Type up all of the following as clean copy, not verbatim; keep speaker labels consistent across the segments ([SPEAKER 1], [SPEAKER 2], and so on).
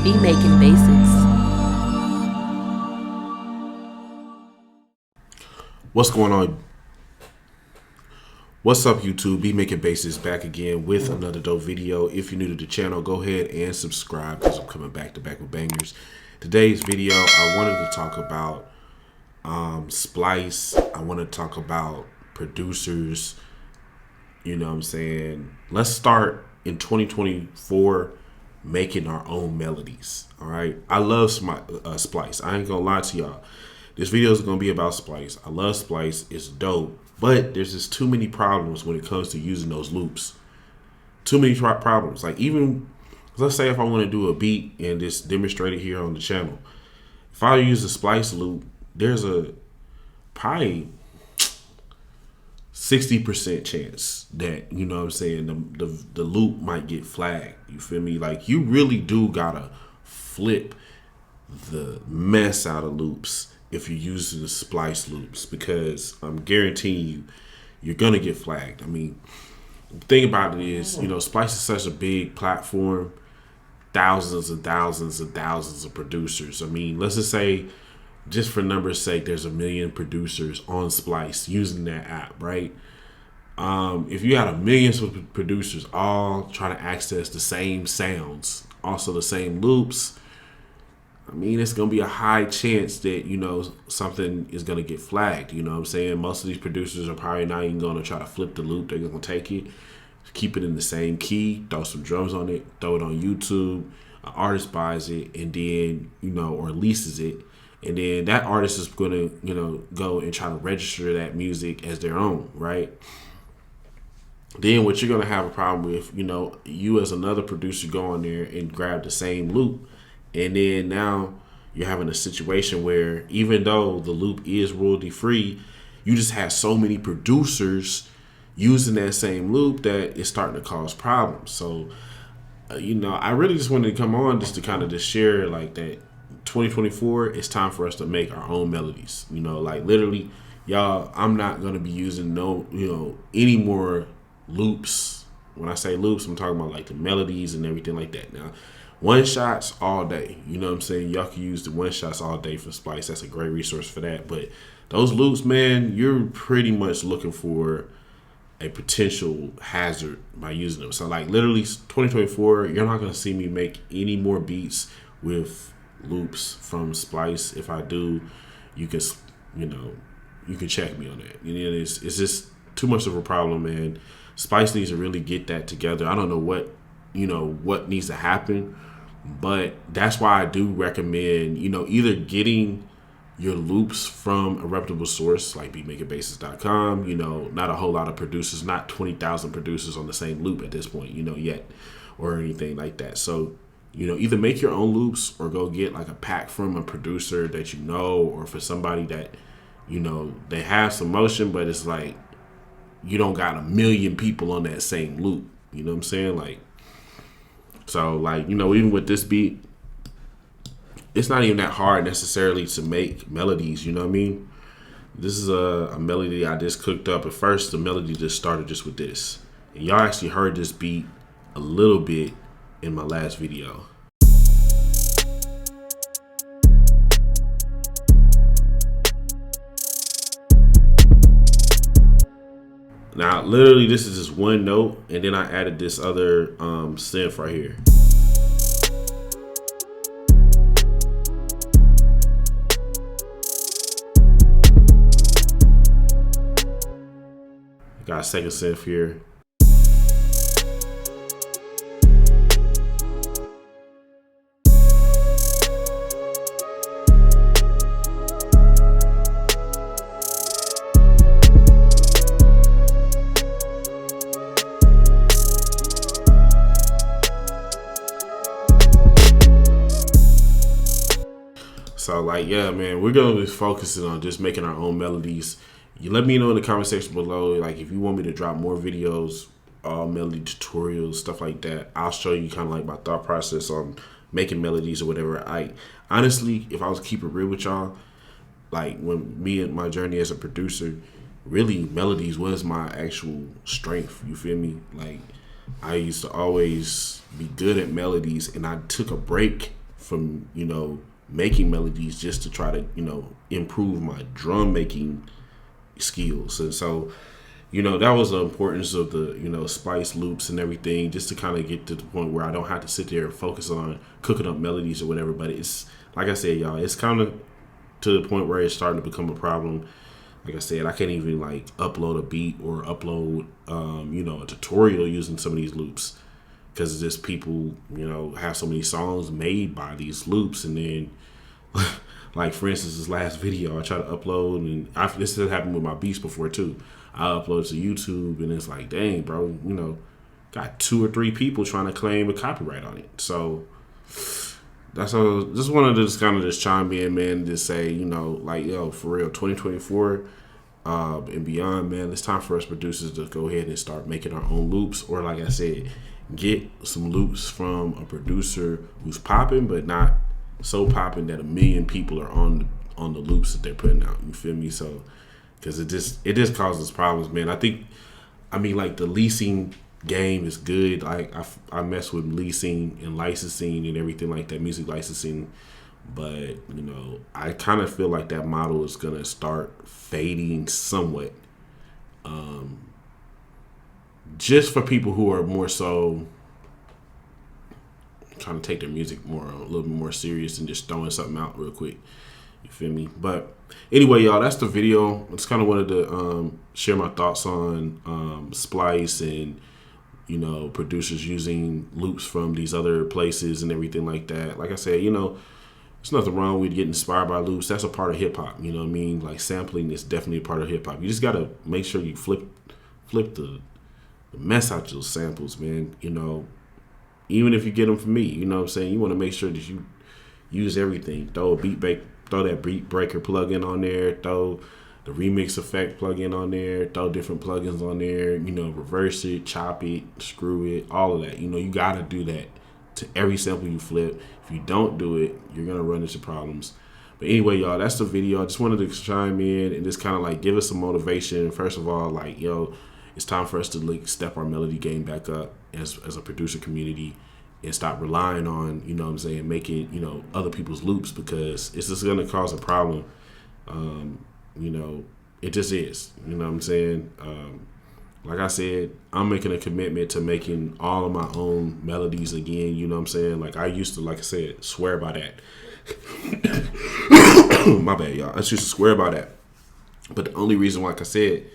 [SPEAKER 1] Be making bases.
[SPEAKER 2] What's going on? What's up, YouTube? Be Making Bases back again with another dope video. If you're new to the channel, go ahead and subscribe because I'm coming back to back with bangers. Today's video, I wanted to talk about Splice. I want to talk about producers. You know what I'm saying? Let's start in 2024 making our own melodies. All right. I love Splice. I ain't gonna lie to y'all. This video is gonna be about Splice. I love Splice. It's dope. But there's just too many problems when it comes to using those loops. Too many problems. Like, even let's say if I want to do a beat and just demonstrate it here on the channel. If I use a Splice loop, there's a probably 60% chance that, you know what I'm saying, the loop might get flagged. You feel me? Like, you really do gotta flip the mess out of loops if you're using the Splice loops, because I'm guaranteeing you, you're gonna get flagged. I mean, the thing about it is, you know, Splice is such a big platform, thousands and thousands and thousands of producers. I mean, let's just say, just for numbers' sake, there's 1 million producers on Splice using that app, right? If you had 1 million producers all trying to access the same sounds, also the same loops, I mean, it's going to be a high chance that, you know, something is going to get flagged. You know what I'm saying? Most of these producers are probably not even going to try to flip the loop. They're going to take it, keep it in the same key, throw some drums on it, throw it on YouTube. An artist buys it and then, you know, or leases it. And then that artist is going to, you know, go and try to register that music as their own, right? Then what you're going to have a problem with, you know, you as another producer go on there and grab the same loop. And then now you're having a situation where, even though the loop is royalty free, you just have so many producers using that same loop that it's starting to cause problems. So, you know, I really just wanted to come on just to kind of just share like that 2024, it's time for us to make our own melodies. You know, like literally, y'all, I'm not going to be using any more loops. When I say loops, I'm talking about like the melodies and everything like that. Now, one shots all day. You know what I'm saying? Y'all can use the one shots all day for Splice. That's a great resource for that. But those loops, man, you're pretty much looking for a potential hazard by using them. So like literally 2024, you're not going to see me make any more beats with loops from Splice. If I do, you can, you know, you can check me on that. You know, it's just too much of a problem, man. Splice needs to really get that together. I don't know what needs to happen, but that's why I do recommend, you know, either getting your loops from a reputable source like beatmakingbases.com. You know, not a whole lot of producers, not 20,000 producers on the same loop at this point, you know, yet, or anything like that. So, you know, either make your own loops or go get like a pack from a producer that you know, or for somebody that, you know, they have some motion, but it's like you don't got 1 million people on that same loop. You know what I'm saying? Like, so, like, you know, even with this beat, it's not even that hard necessarily to make melodies, you know what I mean? This is a melody I just cooked up. At first, the melody just started just with this. And y'all actually heard this beat a little bit in my last video. Now, literally, this is just one note, and then I added this other synth right here. Got a second synth here. So like, yeah, man, we're gonna be focusing on just making our own melodies. You let me know in the comment section below, like if you want me to drop more videos, melody tutorials, stuff like that. I'll show you kind of like my thought process on making melodies or whatever. I honestly, if I was to keep it real with y'all, like when me and my journey as a producer, really melodies was my actual strength. You feel me? Like I used to always be good at melodies, and I took a break from, making melodies just to try to, improve my drum making skills. And so, that was the importance of the, Splice loops and everything, just to kind of get to the point where I don't have to sit there and focus on cooking up melodies or whatever. But it's, like I said, y'all, it's kind of to the point where it's starting to become a problem. Like I said, I can't even like upload a beat or upload, a tutorial using some of these loops, because just people, have so many songs made by these loops. And then, like for instance, this last video I tried to upload, and this has happened with my beats before too. I upload to YouTube, and it's like, dang, bro, got 2 or 3 people trying to claim a copyright on it. So that's all. Just wanted to just chime in, man, to say, like, yo, for real, 2024 and beyond, man, it's time for us producers to go ahead and start making our own loops, or like I said, get some loops from a producer who's popping, but not so popping that 1 million people are on the loops that they're putting out. You feel me? So, because it just causes problems, man. I mean, like, the leasing game is good. Like, I mess with leasing and licensing and everything like that, music licensing. But, I kind of feel like that model is going to start fading somewhat. Just for people who are more so trying to take their music a little bit more serious than just throwing something out real quick. You feel me? But anyway, y'all, that's the video. I just kind of wanted to share my thoughts on Splice and, producers using loops from these other places and everything like that. Like I said, there's nothing wrong with getting inspired by loops. That's a part of hip hop. You know what I mean? Like, sampling is definitely a part of hip hop. You just got to make sure you flip the mess out your samples, man. Even if you get them from me, you know what I'm saying? You want to make sure that you use everything. Throw that beat breaker plugin on there, throw the remix effect plugin on there, throw different plugins on there, reverse it, chop it, screw it, all of that. You got to do that to every sample you flip. If you don't do it, you're going to run into problems. But anyway, y'all, that's the video. I just wanted to chime in and just kind of like give us some motivation. First of all, like, yo, it's time for us to like step our melody game back up as a producer community and stop relying on, making, other people's loops, because it's just going to cause a problem. It just is, you know what I'm saying? Like I said, I'm making a commitment to making all of my own melodies again, you know what I'm saying? Like, I used to, like I said, swear by that. My bad, y'all. I used to swear by that. But the only reason, like I said,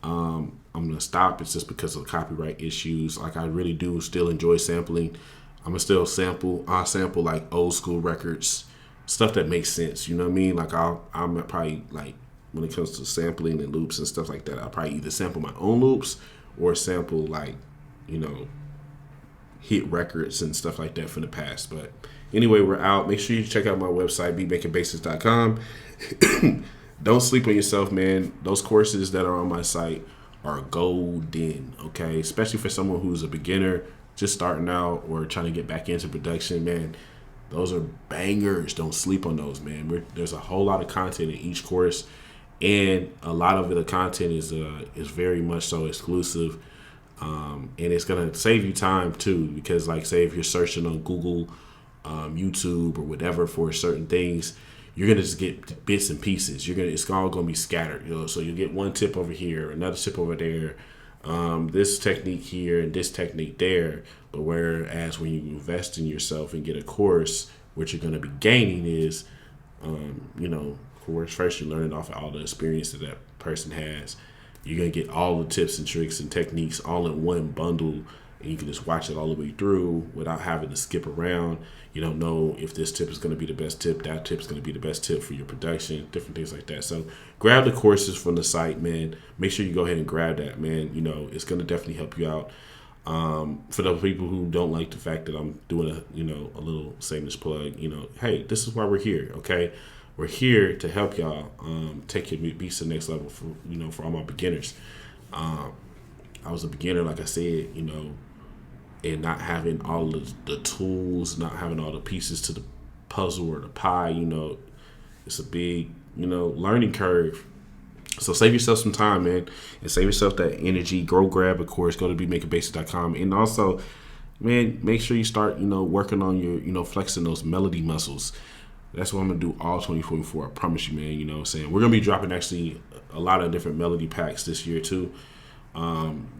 [SPEAKER 2] I'm going to stop is just because of copyright issues. Like, I really do still enjoy sampling. I'm going to still sample. I'll sample, like, old school records, stuff that makes sense, you know what I mean? Like, I'm probably, like, when it comes to sampling and loops and stuff like that, I'll probably either sample my own loops or sample, like, hit records and stuff like that from the past. But anyway, we're out. Make sure you check out my website, beatmakingbasics.com. Don't sleep on yourself, man. Those courses that are on my site are golden, okay? Especially for someone who's a beginner, just starting out or trying to get back into production, man. Those are bangers. Don't sleep on those, man. There's a whole lot of content in each course, and a lot of the content is very much so exclusive, and it's gonna save you time too. Because, like, say if you're searching on Google, YouTube, or whatever for certain things, you're gonna just get bits and pieces. It's all gonna be scattered, So you get one tip over here, another tip over there, this technique here and this technique there. But whereas when you invest in yourself and get a course, what you're gonna be gaining is, of course, first you're learning off of all the experience that person has. You're gonna get all the tips and tricks and techniques all in one bundle, and you can just watch it all the way through without having to skip around. You don't know if this tip is going to be the best tip, that tip is going to be the best tip for your production, different things like that. So grab the courses from the site, man. Make sure you go ahead and grab that, man. It's going to definitely help you out. For the people who don't like the fact that I'm doing a little shameless plug, hey, this is why we're here, okay? We're here to help y'all take your beats to the next level for all my beginners. I was a beginner, like I said, and not having all of the tools, not having all the pieces to the puzzle or the pie, it's a big, learning curve. So save yourself some time, man, and save yourself that energy. Go grab a course. Go to beatmakingbasics.com. And also, man, make sure you start, working on your, flexing those melody muscles. That's what I'm gonna do all 2024. I promise you, man. You know what I'm saying? We're gonna be dropping actually a lot of different melody packs this year too.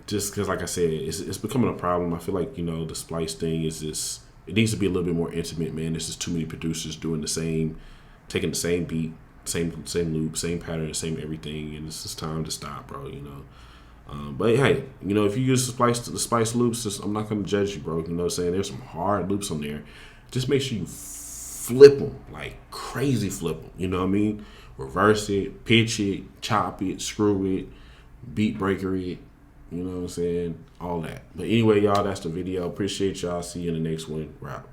[SPEAKER 2] Just because, like I said, it's becoming a problem. I feel like the Splice thing is just, it needs to be a little bit more intimate, man. There's just too many producers doing the same, taking the same beat, same loop, same pattern, same everything, and it's just time to stop, bro. But hey, if you use the Spice loops, I'm not gonna judge you, bro. You know what I'm saying? There's some hard loops on there. Just make sure you flip them, like crazy flip them. You know what I mean? Reverse it, pitch it, chop it, screw it, beat breaker it. You know what I'm saying? All that. But anyway, y'all, that's the video. Appreciate y'all. See you in the next one. We're out.